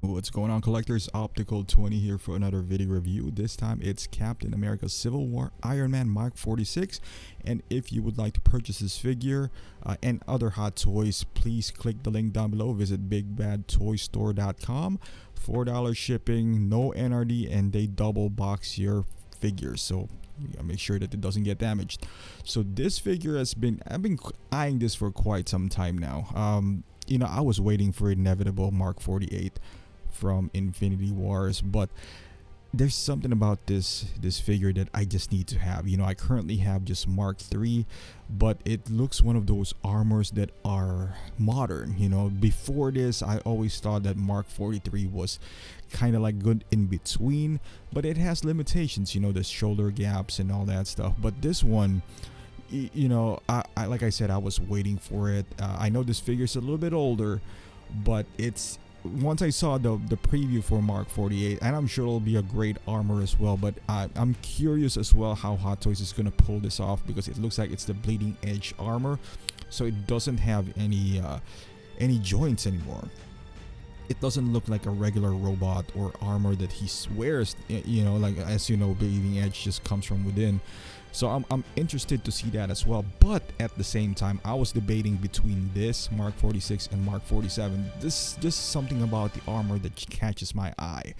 What's going on, collectors? Optical 20 here for another video review. This time it's Captain America Civil War Iron Man Mark 46. And if you would like to purchase this figure and other hot toys, please click the link down below. Visit bigbadtoystore.com. $4 shipping, no NRD, and they double box your figure, so you gotta make sure that it doesn't get damaged. So this figure I've been eyeing this for quite some time now. I was waiting for inevitable Mark 48 from Infinity Wars, but there's something about this figure that I just need to have. I currently have just Mark 3, but it looks one of those armors that are modern. Before this, I always thought that Mark 43 was kind of like good in between, but it has limitations, the shoulder gaps and all that stuff. But this one, I like I said, I was waiting for it. I know this figure's a little bit older, but once I saw the preview for Mark 48, and I'm sure it'll be a great armor as well, but I'm curious as well how Hot Toys is going to pull this off, because it looks like it's the bleeding edge armor, so it doesn't have any joints anymore. It doesn't look like a regular robot or armor that he wears, like, as you know, bleeding edge just comes from within. So I'm interested to see that as well. But at the same time, I was debating between this Mark 46 and Mark 47. This just something about the armor that catches my eye.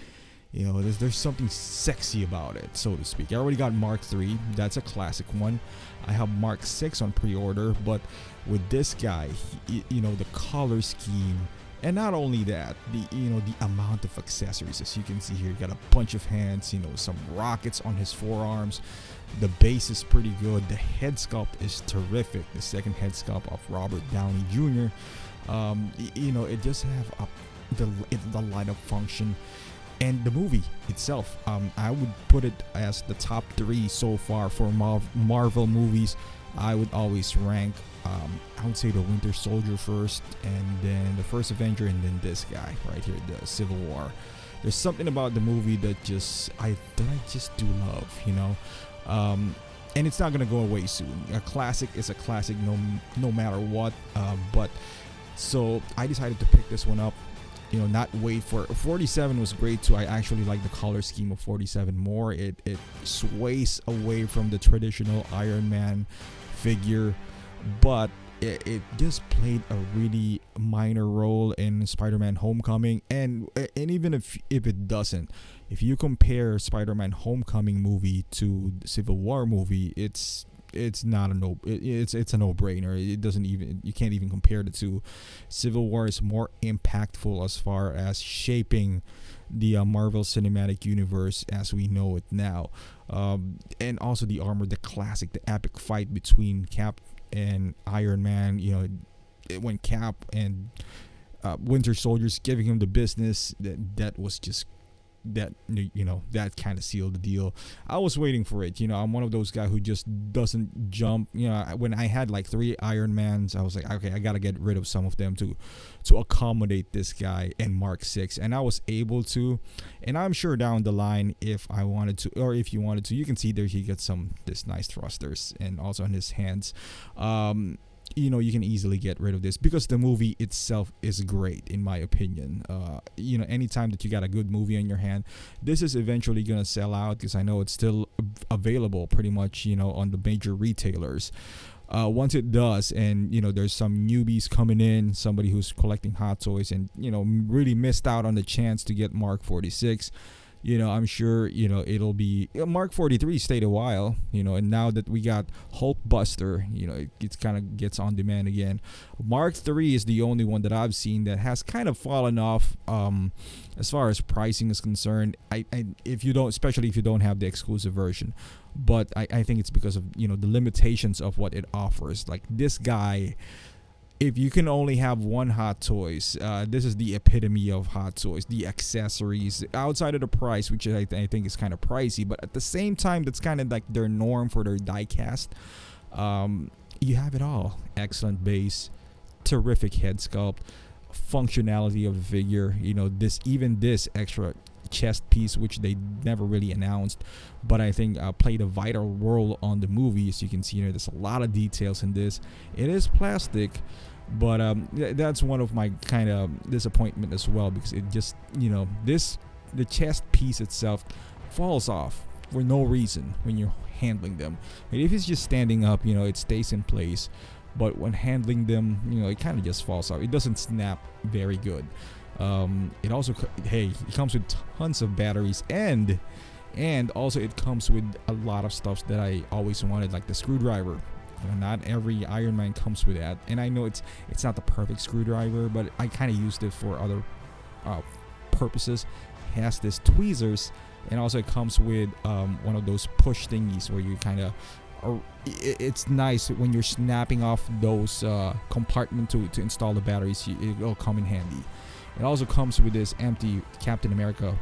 There's something sexy about it, so to speak. I already got Mark 3. That's a classic one. I have Mark 6 on pre-order, but with this guy, the color scheme, and not only that, the amount of accessories, as you can see here, you got a bunch of hands, some rockets on his forearms. The base is pretty good. The head sculpt is terrific. The second head sculpt of Robert Downey Jr. It just have the light up function. And the movie itself, I would put it as the top 3 so far for Marvel movies. I would always rank, I would say the Winter Soldier first, and then the First Avenger, and then this guy right here, the Civil War. There's something about the movie that I just do love, and it's not gonna go away soon. A classic is a classic, no matter what. But so I decided to pick this one up. Not wait for 47 was great too. I actually like the color scheme of 47 more. It sways away from the traditional Iron Man figure, but it just played a really minor role in Spider-Man Homecoming, and even if it doesn't, if you compare Spider-Man Homecoming movie to the Civil War movie, it's not a it's a no-brainer. It doesn't even, you can't even compare the two. Civil War is more impactful as far as shaping the Marvel Cinematic Universe as we know it now, and also the armor, the classic, the epic fight between Cap and Iron Man. When Cap and Winter Soldier's giving him the business, that was just that kind of sealed the deal. I was waiting for it. I'm one of those guys who just doesn't jump. When I had like 3 Iron Mans, I was like, okay, I gotta get rid of some of them to accommodate this guy and Mark 6, and I was able to. And I'm sure down the line, if I wanted to, or if you wanted to, you can see there he gets this nice thrusters, and also on his hands. You can easily get rid of this because the movie itself is great, in my opinion. Anytime that you got a good movie on your hand, this is eventually gonna sell out, because I know it's still available pretty much, on the major retailers. Once it does, and there's some newbies coming in, somebody who's collecting Hot Toys and really missed out on the chance to get Mark 46. I'm sure it'll be, Mark 43 stayed a while, and now that we got Hulkbuster, it kind of gets on demand again. Mark 3 is the only one that I've seen that has kind of fallen off as far as pricing is concerned. Especially if you don't have the exclusive version, but I think it's because of the limitations of what it offers. Like this guy, if you can only have one Hot Toys, this is the epitome of Hot Toys. The accessories, outside of the price, which I think is kind of pricey, but at the same time, that's kind of like their norm for their diecast. You have it all. Excellent base, terrific head sculpt, functionality of the figure. This extra chest piece, which they never really announced, but I think played a vital role on the movie. As you can see here, there's a lot of details in this. It is plastic, but that's one of my kind of disappointment as well, because it just, the chest piece itself falls off for no reason when you're handling them. And if it's just standing up, it stays in place, but when handling them, it kind of just falls off. It doesn't snap very good. It also, it comes with tons of batteries, and also it comes with a lot of stuff that I always wanted, like the screwdriver. Not every Iron Man comes with that, and I know it's not the perfect screwdriver, but I kind of used it for other purposes. It has this tweezers, and also it comes with one of those push thingies where you kind of, it's nice when you're snapping off those compartment to install the batteries. It'll come in handy. It also comes with this empty Captain America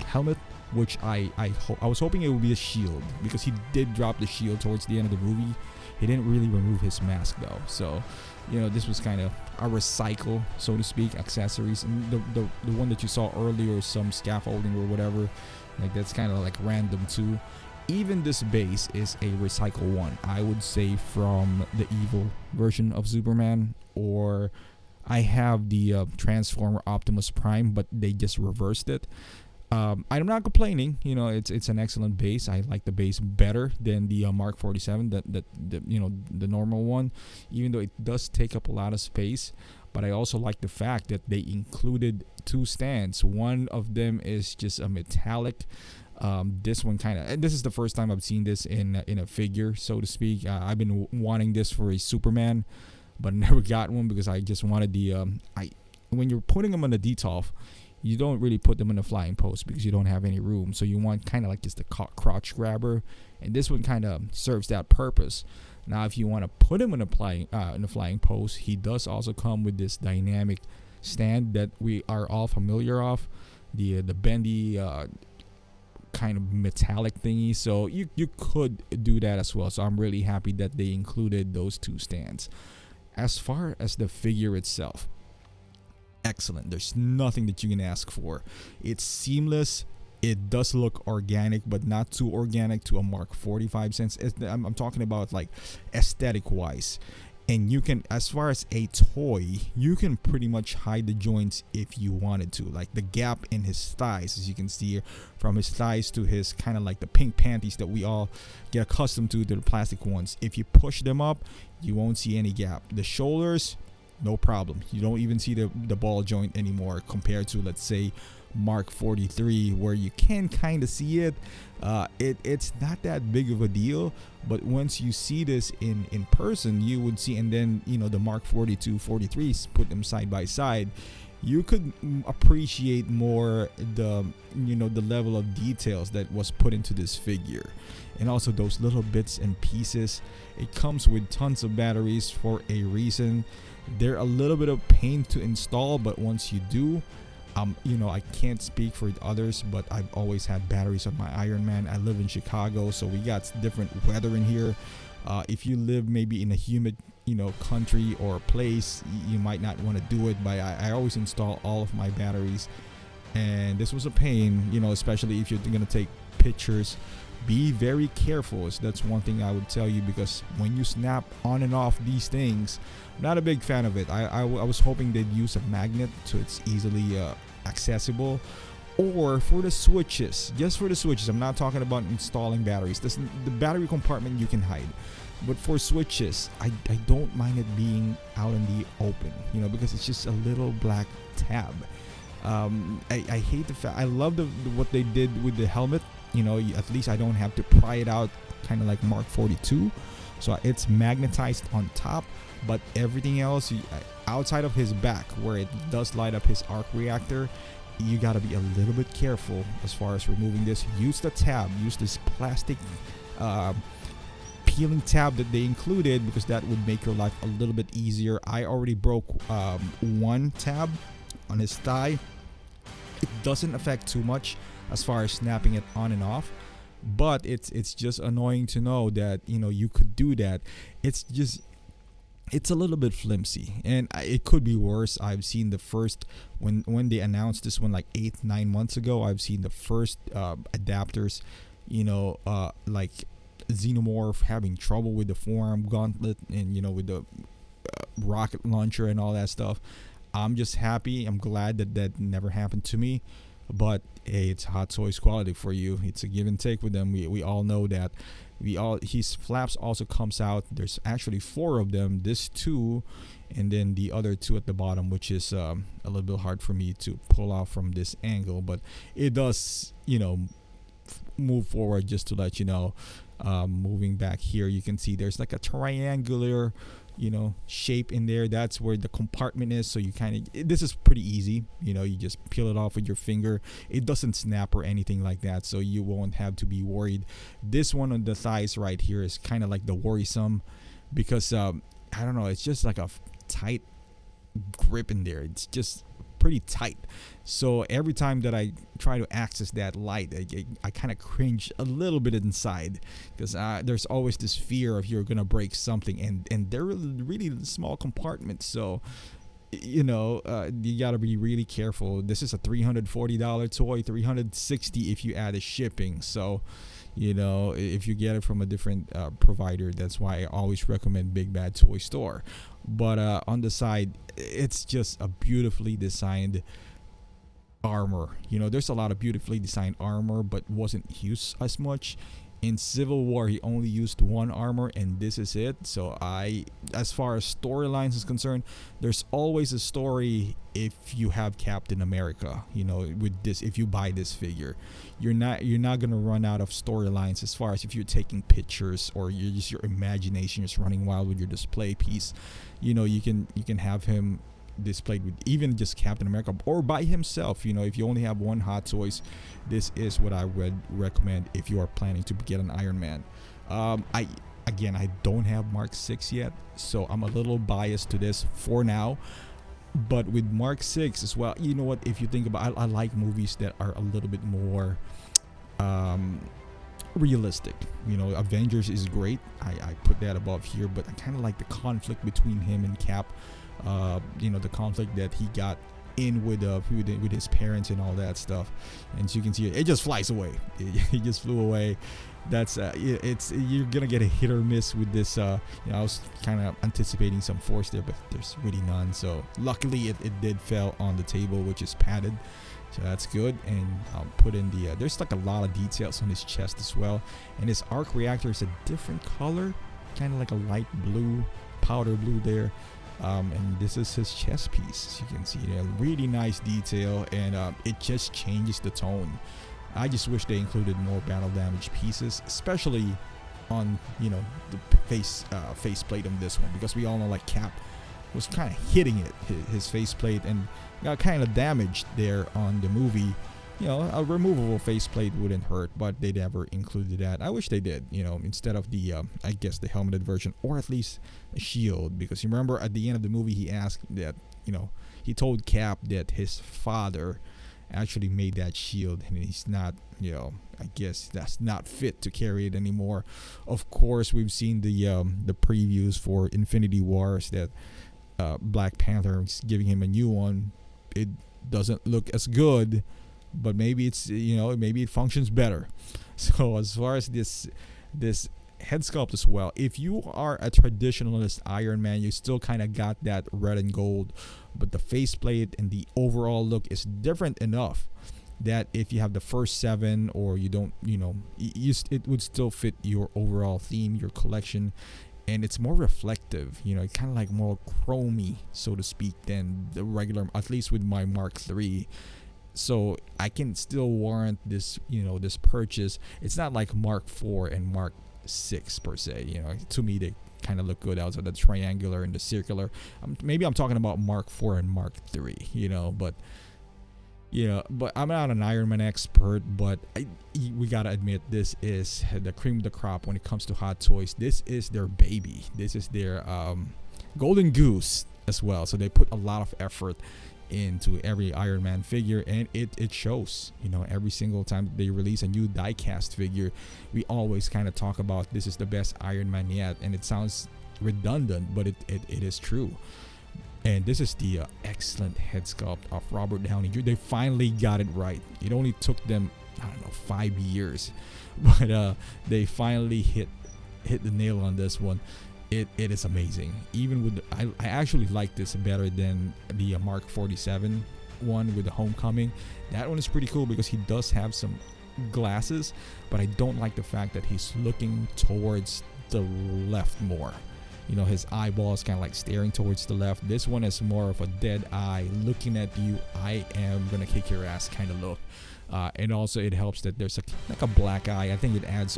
helmet, which I was hoping it would be a shield, because he did drop the shield towards the end of the movie. He didn't really remove his mask though, so this was kind of a recycle, so to speak, accessories. And the one that you saw earlier, some scaffolding or whatever, like that's kind of like random too. Even this base is a recycle one, I would say, from the evil version of Superman, or I have the Transformer Optimus Prime, but they just reversed it. I'm not complaining. It's an excellent base. I like the base better than the Mark 47, the normal one, even though it does take up a lot of space. But I also like the fact that they included two stands. One of them is just a metallic. This one and this is the first time I've seen this in a figure, so to speak. I've been wanting this for a Superman, but I never got one because I just wanted the when you're putting them on the detolf, you don't really put them in a flying post because you don't have any room. So you want kind of like just a crotch grabber, and this one kind of serves that purpose. Now, if you want to put him in a flying post, he does also come with this dynamic stand that we are all familiar of, the bendy kind of metallic thingy. So you could do that as well. So I'm really happy that they included those two stands. As far as the figure itself, excellent. There's nothing that you can ask for. It's seamless. It does look organic, but not too organic to a Mark 45 sense. I'm talking about like aesthetic wise. And you can, as far as a toy, you can pretty much hide the joints if you wanted to. Like the gap in his thighs, as you can see here, from his thighs to his kind of like the pink panties that we all get accustomed to the plastic ones. If you push them up, you won't see any gap. The shoulders, no problem. You don't even see the ball joint anymore compared to, let's say, Mark 43, where you can kind of see it. It's not that big of a deal, but once you see this in person, you would see. And then the Mark 42, 43s, put them side by side, you could appreciate more the level of details that was put into this figure. And also those little bits and pieces. It comes with tons of batteries for a reason. They're a little bit of pain to install, but once you do, I can't speak for others, but I've always had batteries on my Iron Man. I live in Chicago, so we got different weather in here. If you live maybe in a humid, country or place, you might not want to do it, but I always install all of my batteries. And this was a pain, especially if you're going to take pictures. Be very careful. That's one thing I would tell you, because when you snap on and off these things, I'm not a big fan of it. I was hoping they'd use a magnet so it's easily accessible, or for the switches, just for the switches. I'm not talking about installing batteries. The battery compartment you can hide, but for switches, I don't mind it being out in the open, because it's just a little black tab. I hate the fact. I love what they did with the helmet. At least I don't have to pry it out, kind of like Mark 42. So it's magnetized on top, but everything else outside of his back, where it does light up his arc reactor, you got to be a little bit careful as far as removing this. Use the tab. Use this plastic peeling tab that they included, because that would make your life a little bit easier. I already broke one tab on his thigh. It doesn't affect too much as far as snapping it on and off, but it's just annoying to know that you could do that. It's just it's a little bit flimsy, and it could be worse. I've seen the first, when they announced this one like 8-9 months ago, I've seen the first adapters, like Xenomorph having trouble with the forearm gauntlet, and with the rocket launcher and all that stuff. I'm just happy. I'm glad that that never happened to me. But hey, it's Hot Toys quality for you. It's a give and take with them. We all know that. His flaps also comes out. There's actually 4 of them. This 2, and then the other 2 at the bottom, which is a little bit hard for me to pull off from this angle. But it does, move forward, just to let you know. Moving back here, you can see there's like a triangular shape in there. That's where the compartment is. So you this is pretty easy. You just peel it off with your finger. It doesn't snap or anything like that, so you won't have to be worried. This one on the thighs right here is kind of like the worrisome, because I don't know, it's just like a tight grip in there. It's just pretty tight. So every time that I try to access that light, I kind of cringe a little bit inside, because there's always this fear of you're gonna break something, and they're really small compartments. So you gotta be really careful. This is a $340 toy, $360 if you add the shipping. So if you get it from a different provider, that's why I always recommend Big Bad Toy Store. But on the side, it's just a beautifully designed armor. There's a lot of beautifully designed armor, but wasn't used as much. In Civil War, he only used 1 armor, and this is it. So as far as storylines is concerned, there's always a story if you have Captain America. With this, if you buy this figure, you're not gonna run out of storylines, as far as if you're taking pictures or your imagination is running wild with your display piece. You can have him displayed with even just Captain America, or by himself. If you only have 1 Hot Toys, this is what I would recommend if you are planning to get an Iron Man. I don't have Mark 6 yet, so I'm a little biased to this for now. But with Mark 6 as well, you know what, if you think about, I like movies that are a little bit more realistic. Avengers is great. I put that above here, but I kind of like the conflict between him and Cap. The conflict that he got in with his parents and all that stuff. And so you can see it just flies away. He just flew away. That's you're gonna get a hit or miss with this. I was kind of anticipating some force there, but there's really none. So luckily it did fell on the table, which is padded, so that's good. And I'll put in the there's like a lot of details on his chest as well, and his arc reactor is a different color, kind of like a light blue, powder blue there. And this is his chest piece, as you can see there. Really nice detail, and it just changes the tone. I just wish they included more battle damage pieces, especially on the face plate on this one, because we all know like Cap was kind of hitting it, his face plate, and got kind of damaged there on the movie. A removable faceplate wouldn't hurt, but they never included that. I wish they did, instead of the the helmeted version, or at least a shield, because you remember at the end of the movie he asked that, he told Cap that his father actually made that shield, and he's not, I guess that's not fit to carry it anymore. Of course, we've seen the previews for Infinity Wars that Black Panther is giving him a new one. It doesn't look as good, but maybe it's maybe it functions better. So as far as this head sculpt as well, if you are a traditionalist Iron Man, you still kind of got that red and gold, but the faceplate and the overall look is different enough that if you have the first 7, or you don't, it would still fit your overall theme, your collection. And it's more reflective, kind of like more chromy, so to speak, than the regular, at least with my Mark III. So I can still warrant this, this purchase. It's not like Mark IV and Mark VI per se. To me they kind of look good outside the triangular and the circular. Maybe I'm talking about Mark IV and Mark III. But I'm not an Iron Man expert. But we gotta admit, this is the cream of the crop when it comes to Hot Toys. This is their baby. This is their golden goose as well. So they put a lot of effort into every Iron Man figure, and it shows. Every single time they release a new die-cast figure, we always kind of talk about this is the best Iron Man yet, and it sounds redundant, but it is true. And this is the excellent head sculpt of Robert Downey Jr. They finally got it right. It only took them, I don't know, 5 years, but they finally hit the nail on this one. It is amazing. Even with I actually like this better than the Mark 47 one with the Homecoming. That one is pretty cool because he does have some glasses, but I don't like the fact that he's looking towards the left more. You know, his eyeball is kind of like staring towards the left. This one is more of a dead eye looking at you. I am gonna kick your ass kind of look. And also it helps that there's like a black eye. I think it adds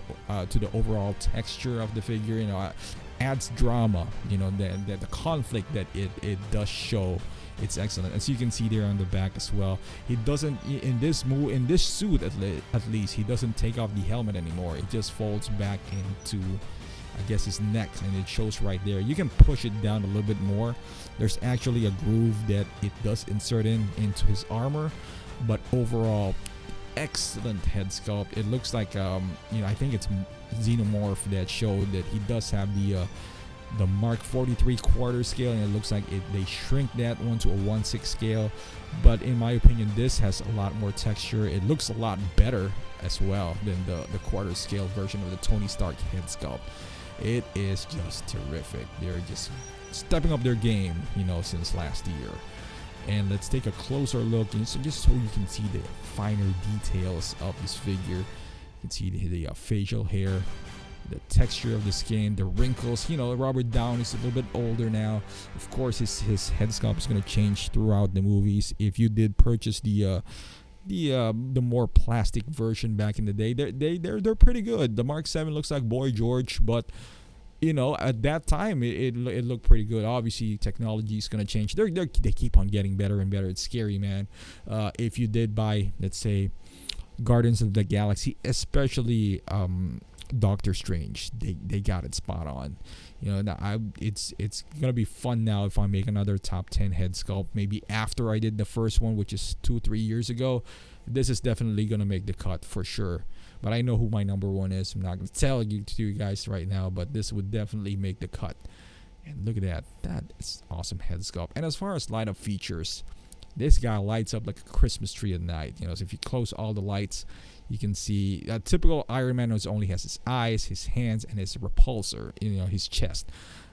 to the overall texture of the figure. You know, adds drama. You know, the conflict that it does show. It's excellent, as you can see there on the back as well. He doesn't in this suit at least he doesn't take off the helmet anymore. It just folds back into, I guess, his neck, and it shows right there. You can push it down a little bit more. There's actually a groove that it does insert into his armor, but overall, excellent head sculpt. It looks like you know, I think it's Xenomorph that showed that he does have the Mark 43 quarter scale, and it looks like they shrink that one to a 1/6 scale. But in my opinion, this has a lot more texture. It looks a lot better as well than the quarter scale version of the Tony Stark head sculpt. It is just terrific. They're just stepping up their game, you know, since last year. And let's take a closer look, and just so you can see the finer details of this figure. You can see the facial hair, the texture of the skin, the wrinkles. You know, Robert Downey's a little bit older now. Of course, his head sculpt is going to change throughout the movies. If you did purchase the more plastic version back in the day, they're pretty good. The Mark 7 looks like Boy George, but you know, at that time it looked pretty good. Obviously, technology is gonna change. They keep on getting better and better. It's scary, man. If you did buy, let's say, Guardians of the Galaxy, especially Doctor Strange, they got it spot on. You know, now it's gonna be fun now if I make another top 10 head sculpt. Maybe after I did the first one, which is 2-3 years ago. This is definitely gonna make the cut for sure. But I know who my number one is. I'm not gonna tell you to you guys right now, but this would definitely make the cut. And look at that. That is awesome head sculpt. And as far as light up features, this guy lights up like a Christmas tree at night. You know, so if you close all the lights, you can see a typical Iron Man only has his eyes, his hands, and his repulsor, you know, his chest.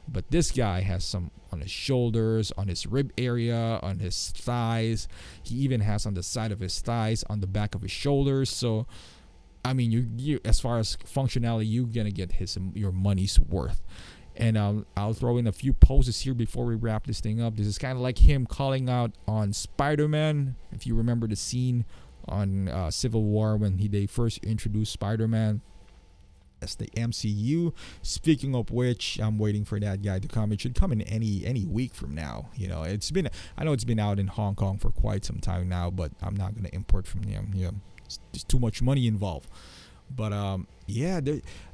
But this guy has some on his shoulders, on his rib area, on his thighs. He even has on the side of his thighs, on the back of his shoulders. So, I mean, you as far as functionality, you're gonna get your money's worth. And I'll throw in a few poses here before we wrap this thing up. This is kind of like him calling out on Spider-Man. If you remember the scene on Civil War when they first introduced Spider-Man as the MCU. Speaking of which, I'm waiting for that guy to come. It should come in any week from now. You know, I know it's been out in Hong Kong for quite some time now, but I'm not gonna import from them. You know, there's too much money involved. But yeah,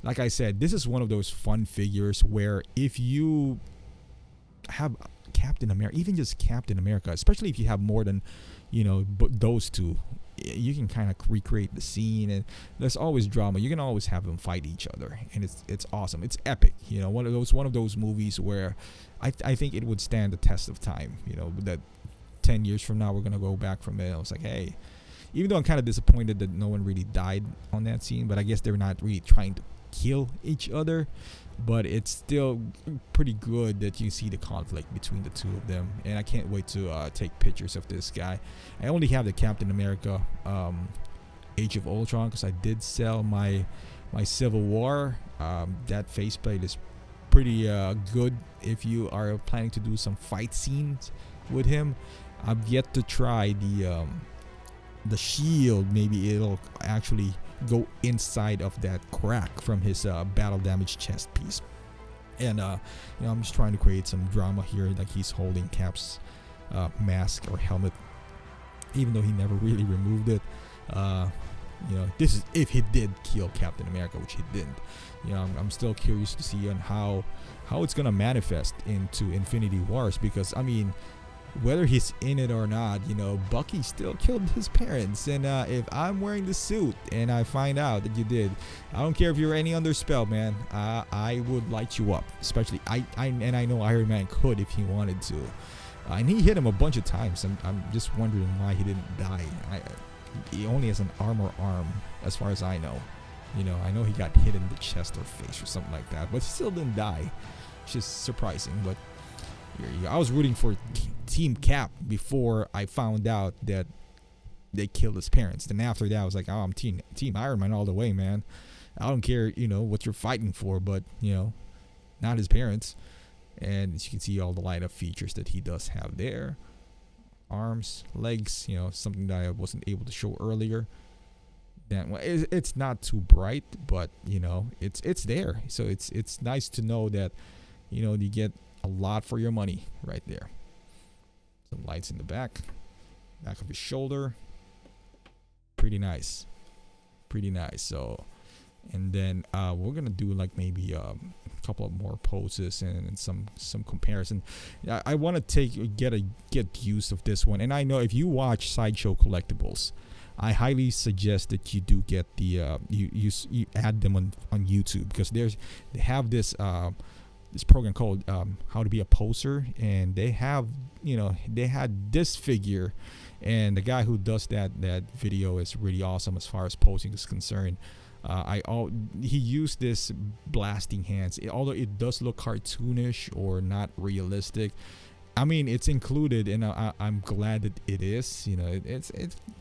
like I said, this is one of those fun figures where if you have Captain America, even just Captain America, especially if you have more than, you know, those two, you can kind of recreate the scene, and there's always drama. You can always have them fight each other, and it's awesome. It's epic. You know, one of those movies where I think it would stand the test of time. You know, that 10 years from now we're gonna go back from it. I was like, hey. Even though I'm kind of disappointed that no one really died on that scene, but I guess they're not really trying to kill each other. But it's still pretty good that you see the conflict between the two of them. And I can't wait to take pictures of this guy. I only have the Captain America Age of Ultron because I did sell my Civil War. That faceplate is pretty good if you are planning to do some fight scenes with him. I've yet to try the shield. Maybe it'll actually go inside of that crack from his battle damage chest piece. And you know, I'm just trying to create some drama here, like he's holding Cap's mask or helmet, even though he never really removed it. You know, this is if he did kill Captain America, which he didn't. You know, I'm still curious to see on how it's gonna manifest into Infinity Wars, because I mean, whether he's in it or not, you know, Bucky still killed his parents. And if I'm wearing the suit and I find out that you did, I don't care if you're any under spell, man. I would light you up. Especially I know Iron Man could if he wanted to. And he hit him a bunch of times. I'm just wondering why he didn't die. He only has an armor arm, as far as I know. You know, I know he got hit in the chest or face or something like that, but he still didn't die. It's just surprising. But here you go. I was rooting for Team Cap before I found out that they killed his parents. Then after that, I was like, oh, I'm Team Iron Man all the way, man. I don't care, you know, what you're fighting for, but, you know, not his parents. And as you can see, all the light up features that he does have there. Arms, legs, you know, something that I wasn't able to show earlier. Then, well, it's not too bright, but, you know, it's there. So it's nice to know that, you know, you get a lot for your money right there. Some lights in the back of his shoulder. Pretty nice. So, and then we're gonna do like maybe a couple of more poses and some comparison. I want to get use of this one. And I know if you watch Sideshow Collectibles, I highly suggest that you do get the you add them on YouTube, because they have this program called How to Be a Poser, and they have, you know, they had this figure, and the guy who does that video is really awesome as far as posing is concerned. He used this blasting hands, although it does look cartoonish or not realistic. I mean, it's included, and I'm glad that it is. You know, it's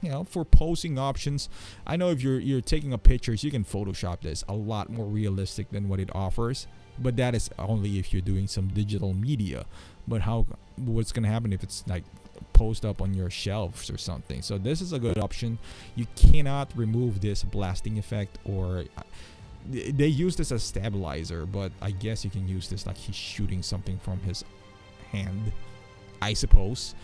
you know, for posing options. I know if you're taking a pictures, you can Photoshop this a lot more realistic than what it offers. But that is only if you're doing some digital media. But what's gonna happen if it's like post up on your shelves or something? So this is a good option. You cannot remove this blasting effect, or they use this as stabilizer, but I guess you can use this like he's shooting something from his hand, I suppose.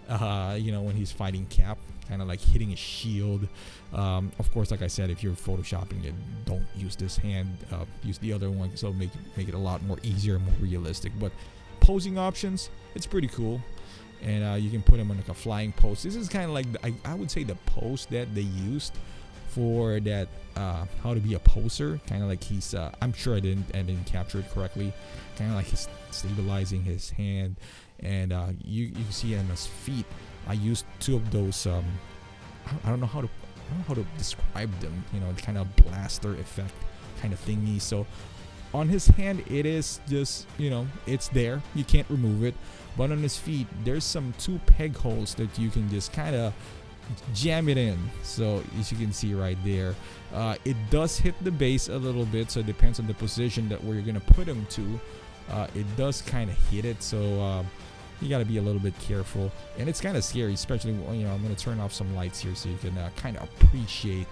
You know, when he's fighting Cap, kind of like hitting a shield. Of course, like I said, if you're photoshopping it, don't use this hand, use the other one, so make it a lot more easier and more realistic. But posing options, it's pretty cool. And you can put him on like a flying pose. This is kind of like I would say the pose that they used for that How to Be a Poser. Kind of like he's I'm sure I didn't capture it correctly. Kind of like he's stabilizing his hand, and you can see on his feet. I used two of those. I don't know how to describe them. You know, kind of blaster effect kind of thingy. So on his hand, it is just, you know, it's there. You can't remove it. But on his feet, there's some two peg holes that you can just kind of jam it in. So as you can see right there, it does hit the base a little bit. So it depends on the position that where you're gonna put him to. It does kind of hit it. So you got to be a little bit careful, and it's kind of scary, especially, you know, I'm gonna turn off some lights here so you can kind of appreciate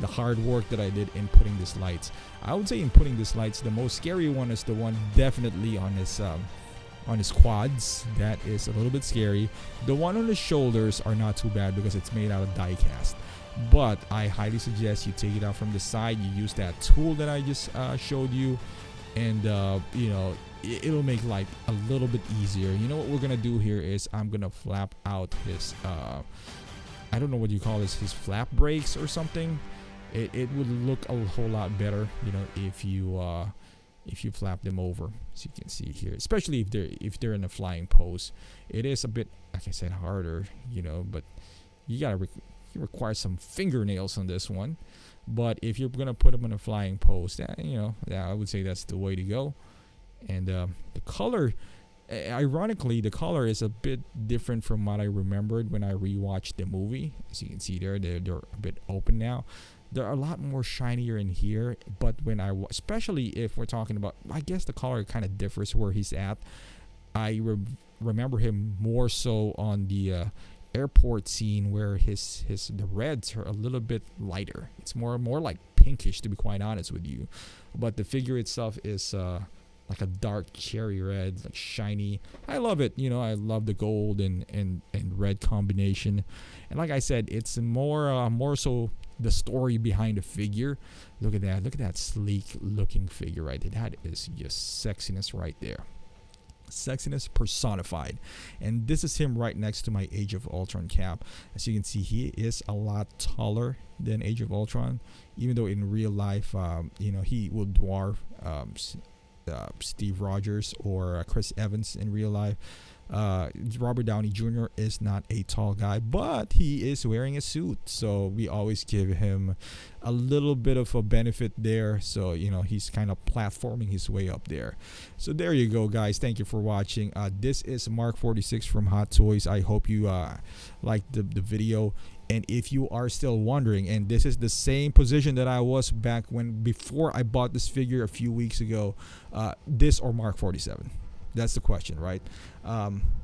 the hard work that I did in putting these lights. I would say in putting these lights, the most scary one is the one definitely on his quads. That is a little bit scary. The one on his shoulders are not too bad because it's made out of die cast. But I highly suggest you take it out from the side. You use that tool that I just showed you, and you know, it'll make life a little bit easier. You know what we're gonna do here is I'm gonna flap out his I don't know what you call this, his flap brakes or something. It would look a whole lot better, you know, if you flap them over, as you can see here, especially if they're in a flying pose. It is a bit, like I said, harder, you know, but you gotta require some fingernails on this one. But if you're gonna put them in a flying pose, you know, I would say that's the way to go. And the color, ironically, the color is a bit different from what I remembered when I rewatched the movie. As you can see there, they're a bit open now. They're a lot more shinier in here, but when especially if we're talking about, I guess the color kind of differs where he's at. I remember him more so on the airport scene where the reds are a little bit lighter. It's more like pinkish, to be quite honest with you. But the figure itself is like a dark cherry red, like shiny. I love it. You know, I love the gold and red combination. And like I said, it's more so the story behind the figure. Look at that sleek looking figure right there. That is just sexiness right there. Sexiness personified. And this is him right next to my Age of Ultron cap. As you can see, he is a lot taller than Age of Ultron, even though in real life, he will dwarf Steve Rogers or Chris Evans in real life. Robert Downey Jr. is not a tall guy, but he is wearing a suit, so we always give him a little bit of a benefit there. So he's kind of platforming his way up there. So there you go, guys. Thank you for watching. This is Mark 46 from Hot Toys. I hope you liked the video. And if you are still wondering, and this is the same position that I was back before I bought this figure a few weeks ago, this or Mark 47? That's the question, right?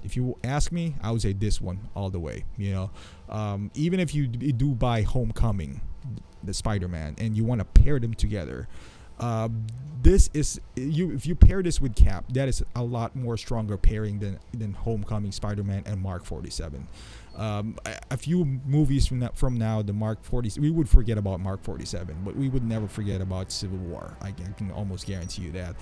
If you ask me, I would say this one all the way. Even if you do buy Homecoming, the Spider-Man, and you want to pair them together, if you pair this with Cap, that is a lot more stronger pairing than Homecoming, Spider-Man, and Mark 47. A few movies from now, the Mark 40, we would forget about Mark 47, but we would never forget about Civil War. I can almost guarantee you that.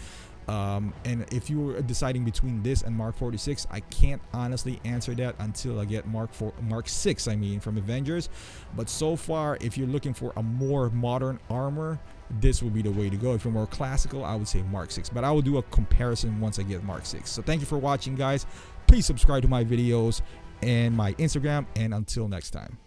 And if you were deciding between this and Mark 46, I can't honestly answer that until I get Mark 6, from Avengers. But so far, if you're looking for a more modern armor, this will be the way to go. If you're more classical, I would say Mark 6. But I will do a comparison once I get Mark 6. So thank you for watching, guys. Please subscribe to my videos and my Instagram. And until next time.